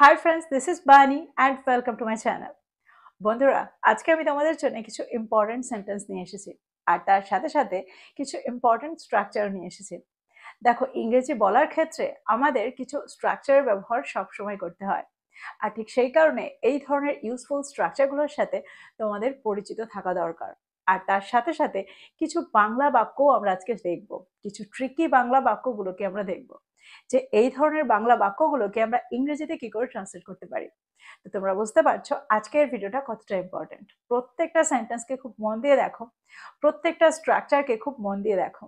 Hi friends, this is Bani and welcome to my channel. বন্ধুরা, আজকে আমি তোমাদের জন্য কিছু ইম্পর্টেন্ট সেন্টেন্স নিয়ে এসেছি আর তার সাথে সাথে কিছু ইম্পর্টেন্ট স্ট্রাকচার নিয়ে এসেছি। দেখো, ইংরেজি বলার ক্ষেত্রে আমাদের কিছু স্ট্রাকচারের ব্যবহার সবসময় করতে হয়, আর ঠিক সেই কারণে এই ধরনের ইউজফুল স্ট্রাকচারগুলোর সাথে তোমাদের পরিচিত থাকা দরকার। আর তার সাথে সাথে কিছু বাংলা বাক্যও আমরা আজকে দেখব, কিছু ট্রিকি বাংলা বাক্যগুলোকে আমরা দেখব যে এই ধরনের বাংলা বাক্যগুলোকে আমরা ইংরেজিতে কি করে ট্রান্সলেট করতে পারি। তো তোমরা বুঝতে পারছো আজকের ভিডিওটা কতটা ইম্পর্টেন্ট। প্রত্যেকটা সেন্টেন্সকে খুব মন দিয়ে দেখো, প্রত্যেকটা স্ট্রাকচারকে খুব মন দিয়ে দেখো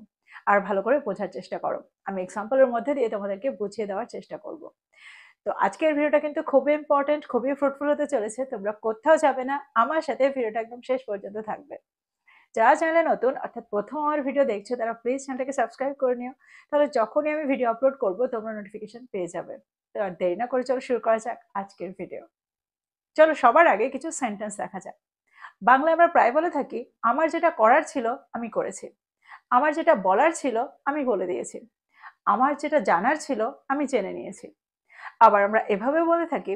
আর ভালো করে বোঝার চেষ্টা করো। আমি এক্সাম্পলের মধ্যে দিয়ে তোমাদেরকে বুঝিয়ে দেওয়ার চেষ্টা করব। তো আজকের ভিডিওটা কিন্তু খুবই ইম্পর্টেন্ট, খুবই ফ্রুটফুল হতে চলেছে। তোমরা কোথাও যাবে না, আমার সাথে ভিডিওটা একদম শেষ পর্যন্ত থাকবে। যারা চ্যানেলে নতুন অর্থাৎ প্রথম আমার ভিডিও দেখছো তারা প্লিজ চ্যানেলটাকে সাবস্ক্রাইব করে নিও, তাহলে যখনই আমি ভিডিও আপলোড করব তোমরা নোটিফিকেশন পেয়ে যাবে। তো আর দেরি না করে চলো শুরু করা যাক আজকের ভিডিও। চলো সবার আগে কিছু সেন্টেন্স দেখা যাক। বাংলায় আমরা প্রায় বলে থাকি, আমার যেটা করার ছিল আমি করেছি, আমার যেটা বলার ছিল আমি বলে দিয়েছি, আমার যেটা জানার ছিল আমি জেনে নিয়েছি। আবার আমরা এভাবে বলে থাকি,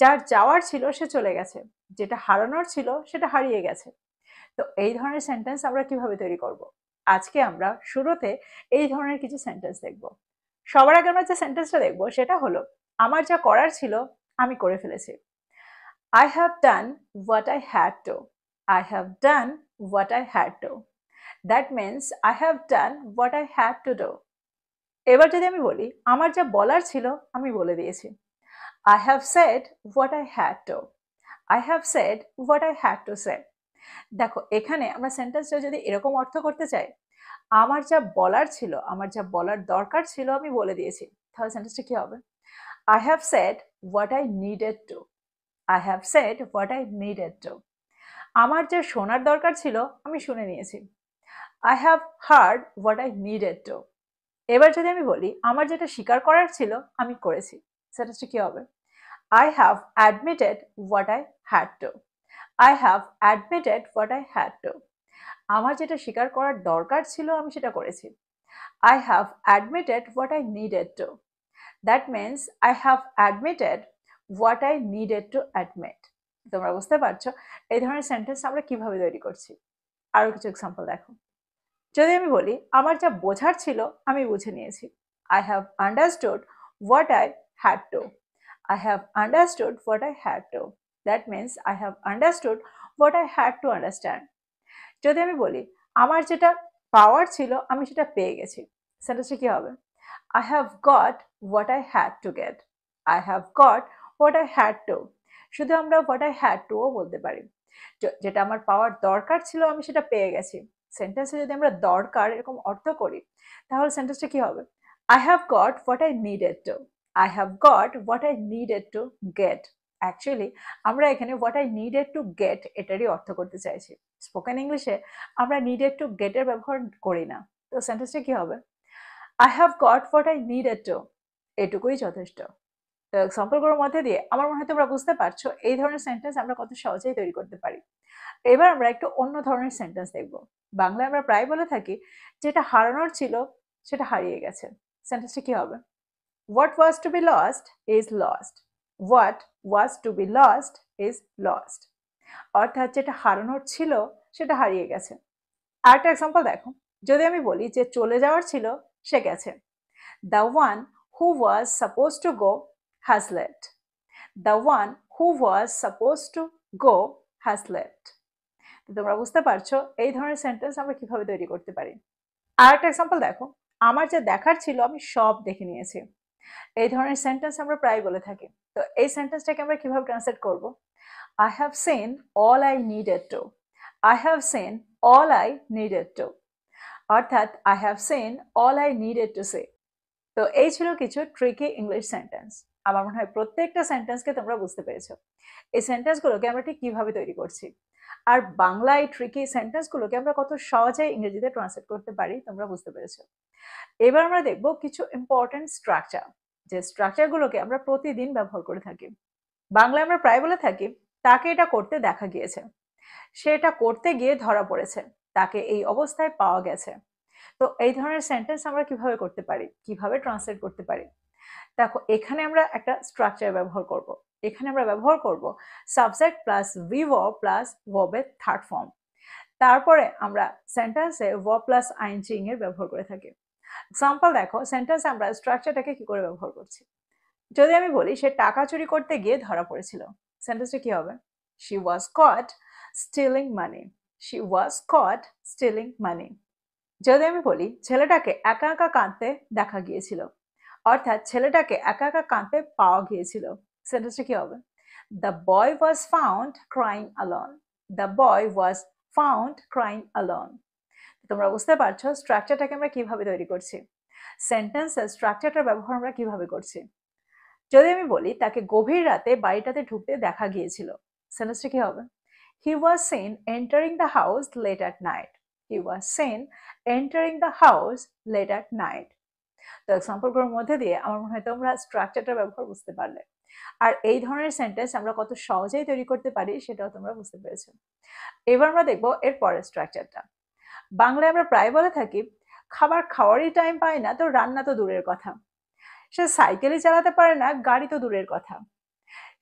যার যাওয়ার ছিল সে চলে গেছে, যেটা হারানোর ছিল সেটা হারিয়ে গেছে। তো এই ধরনের সেন্টেন্স আমরা কিভাবে তৈরি করব? আজকে আমরা শুরুতে এই ধরনের কিছু সেন্টেন্স দেখব। সবার আগে আমরা যে সেন্টেন্সটা দেখব সেটা হলো, আমার যা করার ছিল আমি করে ফেলেছি। I have done what I had to. I have done what I had to. That means I have done what I had to do. এবার যদি আমি বলি, আমার যা বলার ছিল আমি বলে দিয়েছি। I have said what I had to. I have said what I had to say. দেখো, এখানে আমরা সেন্টেন্সটা যদি এরকম অর্থ করতে চাই, আমার যা বলার ছিল, আমার যা বলার দরকার ছিল আমি বলে দিয়েছি, তাহলে সেন্টেন্সটা কি হবে? I have said what I needed to. I have said what I needed to. আমার যা শোনার দরকার ছিল আমি শুনে নিয়েছি। I have heard what I needed to. এবার যদি আমি বলি, আমার যেটা স্বীকার করার ছিল আমি করেছি, সেন্টেন্সটা কি হবে? I have admitted what I had to. I have admitted what I had to. আমার যেটা স্বীকার করার দরকার ছিল আমি সেটা করেছি। I have admitted what I needed to. That means I have admitted what I needed to admit. তোমরা বুঝতে পারছো এই ধরনের সেন্টেন্স আমরা কিভাবে তৈরি করছি। আরো কিছু এক্সাম্পল দেখো। যদি আমি বলি, আমার যা বোঝার ছিল আমি বুঝে নিয়েছি। I have understood what I had to. I have understood what I had to. That means I have understood what I had to understand. যদি আমি বলি, আমার যেটা পাওয়ার ছিল আমি সেটা পেয়ে গেছি, সেন্টেন্সটা কি হবে? I have got what I had to get. I have got what I had to. শুধু আমরা what I had to ও বলতে পারি। যেটা আমার পাওয়ার দরকার ছিল আমি সেটা পেয়ে গেছি। সেন্টেন্সে যদি আমরা দরকার এরকম অর্থ করি, তাহলে সেন্টেন্সটা কি হবে? I have got what I needed to. I have got what I needed to get. Actually আমরা এখানে what I needed to get এটারই অর্থ করতে চাইছি। স্পোকেন ইংলিশে আমরা নিডেড টু গেট এর ব্যবহার করি না। তো সেন্টেন্সটা কি হবে? I have got what I needed to. এটুকুই যথেষ্ট। তো এক্সাম্পলগুলোর মধ্যে দিয়ে আমার মনে হয় তোমরা বুঝতে পারছো এই ধরনের সেন্টেন্স আমরা কত সহজেই তৈরি করতে পারি। এবার আমরা একটু অন্য ধরনের সেন্টেন্স দেখব। বাংলায় আমরা প্রায় বলে থাকি, যেটা হারানোর ছিল সেটা হারিয়ে গেছে। সেন্টেন্সটা কি হবে? What was to be lost is lost. What was to be lost is lost. অর্থাৎ যেটা হারানোর ছিল সেটা হারিয়ে গেছে। আরেকটা এক্সাম্পল দেখো। যদি আমি বলি যে চলে যাওয়ার ছিল সে গেছে। The one who was supposed to go has left. The one who was supposed to go has left. তোমরা বুঝতে পারছো এই ধরনের সেন্টেন্স আমরা কিভাবে তৈরি করতে পারি। আরেকটা এক্সাম্পল দেখো। আমার যা দেখার ছিল আমি সব দেখে নিয়েছি। এই ধরনের সেন্টেন্স আমরা প্রায় বলে থাকি। তো এই সেন্টেন্সটাকে আমরা কিভাবে ট্রান্সলেট করব? I have seen all I needed to. I have seen all I needed to. অর্থাৎ I have seen all I needed to say. তো এই ছিল কিছু ট্রিকি ইংলিশ সেন্টেন্স। আমার মনে হয় প্রত্যেকটা সেন্টেন্সকে তোমরা বুঝতে পেরেছো। এই সেন্টেন্সগুলোকে আমরা ঠিক কিভাবে তৈরি করছি, আর বাংলায় ট্রিকি সেন্টেন্সগুলোকে আমরা কত সহজে ইংরেজিতে ট্রান্সলেট করতে পারি তোমরা বুঝতে পেরেছো। এবার আমরা দেখব কিছু ইম্পর্টেন্ট স্ট্রাকচার, যে স্ট্রাকচারগুলোকে আমরা প্রতিদিন ব্যবহার করে থাকি। বাংলায় আমরা প্রায় বলে থাকি, তাকে এটা করতে দেখা গিয়েছে, সে এটা করতে গিয়ে ধরা পড়েছে, তাকে এই অবস্থায় পাওয়া গেছে। তো এই ধরনের সেন্টেন্স আমরা কিভাবে করতে পারি, কিভাবে ট্রান্সলেট করতে পারি? দেখো এখানে আমরা একটা স্ট্রাকচার ব্যবহার করব। এখানে আমরা ব্যবহার করব subject plus V verb plus ভার্বের থার্ড ফর্ম। তারপরে আমরা সেন্টেন্সে ভার্ব প্লাস আইএনজি এর ব্যবহার করে থাকি। এক্সাম্পল দেখো, সেন্টেন্সে আমরা স্ট্রাকচারটাকে কি করে ব্যবহার করছি। যদি আমি বলি সে টাকা চুরি করতে গিয়ে ধরা পড়েছিল, সেন্টেন্সটা কি হবে? She was caught stealing money. She was caught stealing money. যদি আমি বলি ছেলেটাকে একা একা কাঁদতে দেখা গিয়েছিল, অর্থাৎ ছেলেটাকে একা একা কাঁদতে পাওয়া গিয়েছিল, সেন্টেন্সটা কি হবে? The boy was found crying alone. The boy was found crying alone. তোমরা বুঝতে পারছো স্ট্রাকচারটাকে আমরা কিভাবে তৈরি করছি, সেন্টেন্সের স্ট্রাকচারটার ব্যবহার আমরা কিভাবে করছি। যদি আমি বলি তাকে গভীর রাতে বাড়িটাতে ঢুকতে দেখা গিয়েছিল, সেন্টেন্সটা কি হবে? He was seen entering the house late at night. He was seen entering the house late at night. তো এক্সাম্পলগুলোর মধ্যে দিয়ে আমার মনে হয় তোমরা স্ট্রাকচারটার ব্যবহার বুঝতে পারলে, আর এই ধরনের সেন্টেন্স আমরা কত সহজেই তৈরি করতে পারি সেটাও তোমরা বুঝতে পেরেছো। এবার আমরা দেখবো এর পরের স্ট্রাকচারটা। বাংলায় আমরা প্রায় বলে থাকি খাবার খাওয়ারই টাইম পায় না তো রান্না তো দূরের কথা। সে সাইকেলই চালাতে পারে না, গাড়ি তো দূরের কথা।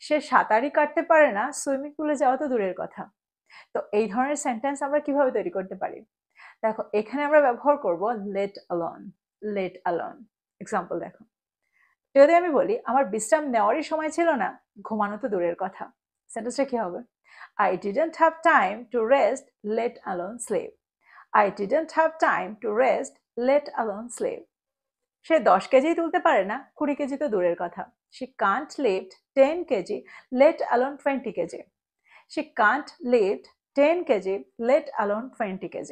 সে সাঁতারই কাটতে পারে না, সুইমিং পুলে যাওয়া তো দূরের কথা। তো এই ধরনের সেন্টেন্স আমরা কিভাবে তৈরি করতে পারি? দেখো এখানে আমরা ব্যবহার করব let alone. Let alone. Example দেখো, যদি আমি বলি আমার বিশ্রাম নেওয়ারই সময় ছিল না, ঘুমানো তো দূরের কথা, সেন্টেন্সটা কি হবে? I didn't have time to rest, let alone sleep. I didn't have time to rest, let alone sleep. Say 10 KG তুলতে পারে না, 20 কেজি তো দূরের কথা। She can't lift 10 kg, let alone 20 kg. She can't lift 10 kg, let alone 20 kg.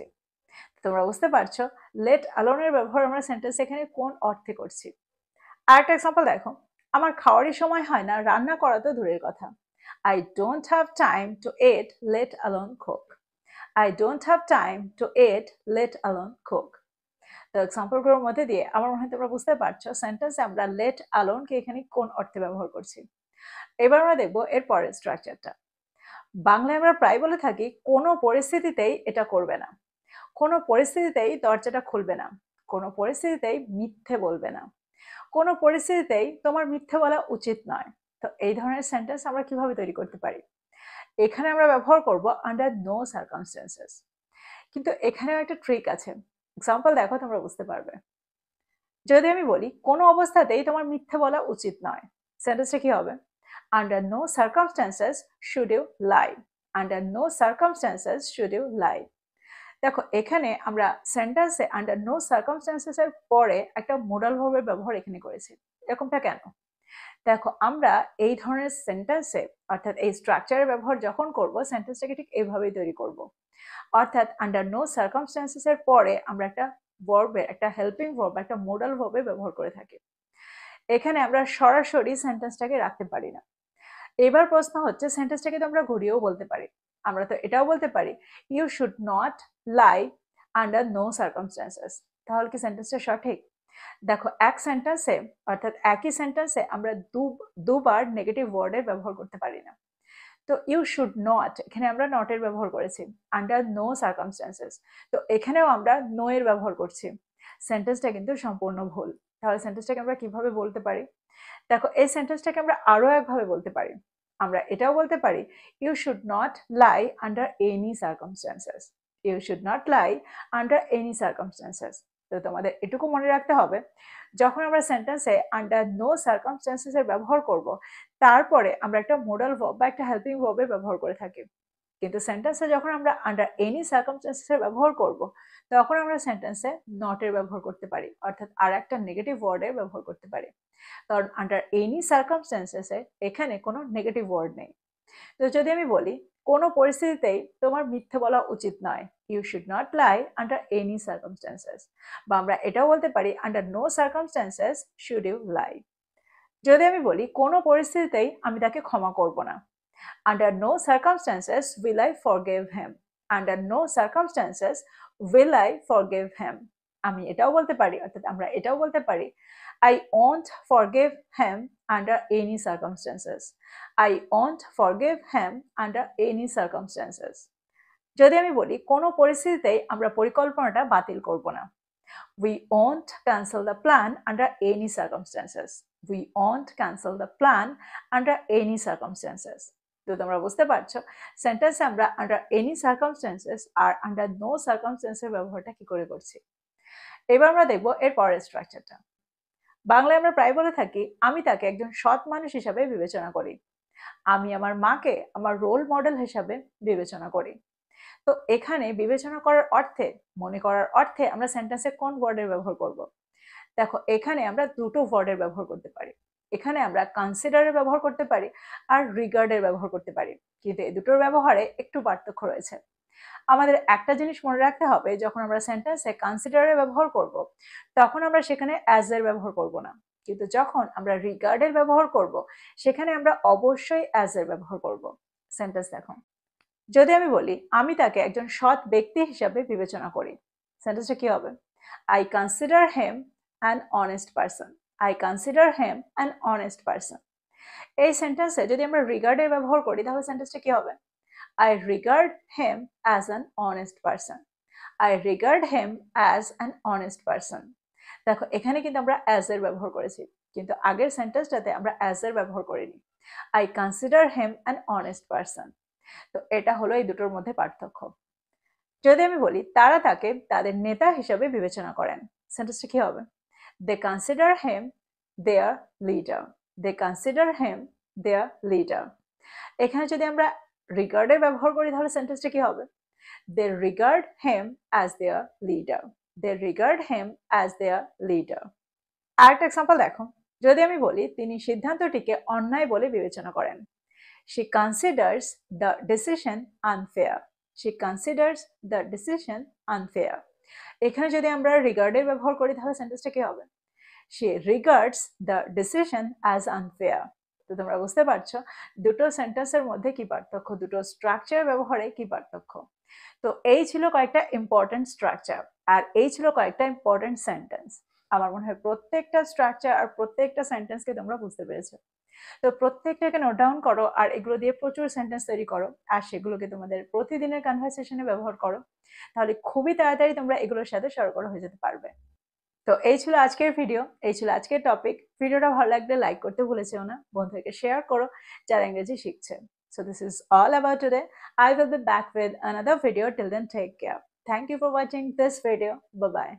তোমরা বুঝতে পারছো let alone এর ব্যবহার আমরা সেন্টেন্স এখানে কোন অর্থে করছি। আরেকটা এক্সাম্পল দেখো, আমার খাওয়ারই সময় হয় না, রান্না করা তো দূরের কথা। I don't have time to eat, let alone cook. I don't have time to eat, let alone cook. তো এক্সাম্পলগুলোর মধ্যে দিয়ে আমার মনে হয় তোমরা বুঝতে পারছো সেন্টেন্সে আমরা লেট অ্যালোনকে এখানে কোন অর্থে ব্যবহার করছি। এবার আমরা দেখবো এর পরের স্ট্রাকচারটা। বাংলায় আমরা প্রায় বলে থাকি কোনো পরিস্থিতিতেই এটা করবে না। কোনো পরিস্থিতিতেই দরজাটা খুলবে না। কোনো পরিস্থিতিতেই মিথ্যে বলবে না। কোনো পরিস্থিতিতেই তোমার মিথ্যে বলা উচিত নয়। তো এই ধরনের সেন্টেন্স আমরা কিভাবে তৈরি করতে পারি? এখানে আমরা ব্যবহার করব আন্ডার নো সার্কামস্টেন্সেস। কিন্তু এখানেও একটা ট্রিক আছে। এক্সাম্পল দেখো তোমরা বুঝতে পারবে। যদি আমি বলি কোনো অবস্থাতেই তোমার মিথ্যে বলা উচিত নয়, সেন্টেন্সটা কি হবে? Under no circumstances should you lie. Under no circumstances should you lie. দেখো এখানে আমরা সেন্টেন্সে আন্ডার নো সার্কামস্টেন্সেস এর পরে একটা মোডাল ভার্বের ব্যবহার এখানে করেছি। এরকমটা কেন? দেখো আমরা এই ধরনের সেন্টেন্সে অর্থাৎ এই স্ট্রাকচারের ব্যবহার যখন করব সেন্টেন্সটাকে ঠিক এইভাবেই তৈরি করব। অর্থাৎ আন্ডার নো সার্কামস্টেন্সেস এর পরে আমরা একটা ভার্বের একটা হেল্পিং ভার্ব একটা মোডাল ভার্বের ব্যবহার করে থাকি। এখানে আমরা সরাসরি সেন্টেন্সটাকে রাখতে পারি না। এবার প্রশ্ন হচ্ছে সেন্টেন্সটাকে তো আমরা ঘুরিয়েও বলতে পারি। আমরা তো এটাও বলতে পারি you should not lie under no circumstances. তাহলে কি সেন্টেন্সটা সঠিক? দেখো এক সেন্টেন্সে অর্থাৎ একই সেন্টেন্সে আমরা দুবার নেগেটিভ ওয়ার্ডের ব্যবহার করতে পারি না। তো ইউ শুড নট, এখানে আমরা নট এর ব্যবহার করেছি, আন্ডার নো সার্কামস্টেন্সেস। তো এখানেও আমরা নো এর ব্যবহার করছি, সেন্টেন্সটা কিন্তু সম্পূর্ণ ভুল। তাহলে সেন্টেন্সটাকে আমরা কিভাবে বলতে পারি? দেখো এই সেন্টেন্সটাকে আমরা আরো একভাবে বলতে পারি। আমরা এটাও বলতে পারি you should not lie under any circumstances. You should not lie under any circumstances. তো তোমাদের এটুকু মনে রাখতে হবে যখন আমরা সেন্টেন্সে আন্ডার নো সার্কামস্টেন্সেস এর ব্যবহার করব তারপরে আমরা একটা মোডাল ভার্ব বা একটা হেল্পিং ভার্বের ব্যবহার করে থাকি। কিন্তু সেন্টেন্সে যখন আমরা আন্ডার এনি সার্কামস্টেন্সেস এর ব্যবহার করব তখন আমরা সেন্টেন্সে নট এর ব্যবহার করতে পারি, অর্থাৎ আর একটা নেগেটিভ ওয়ার্ডের ব্যবহার করতে পারি। কারণ আন্ডার এনি সার্কামস্টেন্সেস এখানে কোনো নেগেটিভ ওয়ার্ড নেই। তো যদি আমি বলি কোনো পরিস্থিতিতেই তোমার মিথ্যে বলা উচিত নয়, you should not lie under any circumstances. বা আমরা এটাও বলতে পারি under no circumstances should you lie. যদি আমি বলি কোনো পরিস্থিতিতেই আমি তাকে ক্ষমা করব না, under no circumstances will I forgive him. Under no circumstances will I forgive him. আমি এটাও বলতে পারি অর্থাৎ আমরা এটাও বলতে পারি I won't forgive him under any circumstances. I won't forgive him under any circumstances. যদি আমি বলি কোনো পরিস্থিতিতেই আমরা পরিকল্পনাটা বাতিল করব না, We won't cancel the plan under any circumstances. We won't cancel the plan under any circumstances. তো তোমরা বুঝতে পারছো সেন্টেন্সে আমরা আন্ডার এনি সার্কামস্টেন্সেস আর আন্ডার নো সার্কামস্টেন্সের ব্যবহারটা কি করে করছি। এবার আমরা দেখবো এর পরের স্ট্রাকচারটা। বাংলায় আমরা প্রায় বলে থাকি আমি তাকে একজন সৎ মানুষ হিসাবে বিবেচনা করি। আমি আমার মাকে আমার রোল মডেল হিসাবে বিবেচনা করি। তো এখানে বিবেচনা করার অর্থে, মনে করার অর্থে আমরা সেন্টেন্সে কোন ওয়ার্ডের ব্যবহার করব? দেখো এখানে আমরা দুটো ওয়ার্ডের ব্যবহার করতে পারি। এখানে আমরা কনসিডারের ব্যবহার করতে পারি আর রিগার্ডের ব্যবহার করতে পারি, কিন্তু এই দুটোর ব্যবহারে একটু পার্থক্য রয়েছে। আমাদের একটা জিনিস মনে রাখতে হবে, যখন আমরা সেন্টেন্সে কনসিডারের ব্যবহার করব তখন আমরা সেখানে অ্যাজ এর ব্যবহার করব না, কিন্তু যখন আমরা রিগার্ডের ব্যবহার করব সেখানে আমরা অবশ্যই অ্যাজ এর ব্যবহার করব। সেন্টেন্স দেখো, যদি আমি বলি আমি তাকে একজন সৎ ব্যক্তি হিসাবে বিবেচনা করি, সেন্টেন্সটা কি হবে? I consider him an honest person. I consider him an honest person. এই সেন্টেন্সে যদি আমরা রিগার্ডের ব্যবহার করি তাহলে সেন্টেন্সটা কি হবে? I regard him as an honest person. I regard him as an honest person. দেখো এখানে কিন্তু আমরা as এর ব্যবহার করেছি, কিন্তু আগের সেন্টেন্সটাতে আমরা as এর ব্যবহার করিনি। I consider him an honest person. তো এটা হলো এই দুটোর মধ্যে পার্থক্য। যদি আমি বলি তারা তাকে তাদের নেতা হিসেবে বিবেচনা করেন, সেন্টেন্সটা কি হবে? They consider him their leader. They consider him their leader. এখানে যদি আমরা রিগার্ডের ব্যবহার করি তাহলে সেন্টেন্সটা কি হবে? They regard him as their leader. They regard him as their leader. আরেকটা এক্সাম্পল দেখো, যদি আমি বলি তিনি সিদ্ধান্তটিকে অন্যায় বলে বিবেচনা করেন, she considers the decision unfair. She considers the decision unfair. এখানে যদি আমরা রিগার্ডের ব্যবহার করি তাহলে সেন্টেন্সটা কি হবে? She regards the decision as unfair. তো তোমরা বুঝতে পারছো দুটো সেন্টেন্সের মধ্যে কি পার্থক্য, দুটো স্ট্রাকচার ব্যবহারে কি পার্থক্য। তো এই ছিল কয়েকটা ইম্পর্টেন্ট স্ট্রাকচার আর এই ছিল কয়েকটা ইম্পর্টেন্ট সেন্টেন্স। আমার মনে হয় প্রত্যেকটা স্ট্রাকচার আর প্রত্যেকটা সেন্টেন্সকে তোমরা বুঝতে পেরেছো। তো প্রত্যেকটাকে নোট ডাউন করো আর এগুলো দিয়ে প্রচুর সেন্টেন্স তৈরি করো আর সেগুলোকে তোমাদের প্রতিদিনের কনভারসেশনে ব্যবহার করো, তাহলে খুবই তাড়াতাড়ি তোমরা এগুলোর সাথে সরগরম হয়ে যেতে পারবে। তো এই ছিল আজকের ভিডিও, এই ছিল আজকের টপিক। ভিডিওটা ভালো লাগলে লাইক করতে ভুলে যেও না, বন্ধুদেরকে শেয়ার করো যারা ইংরেজি শিখছে। So this is all about today. I will be back with another video. Till then, take care. Thank you for watching this video. Bye bye.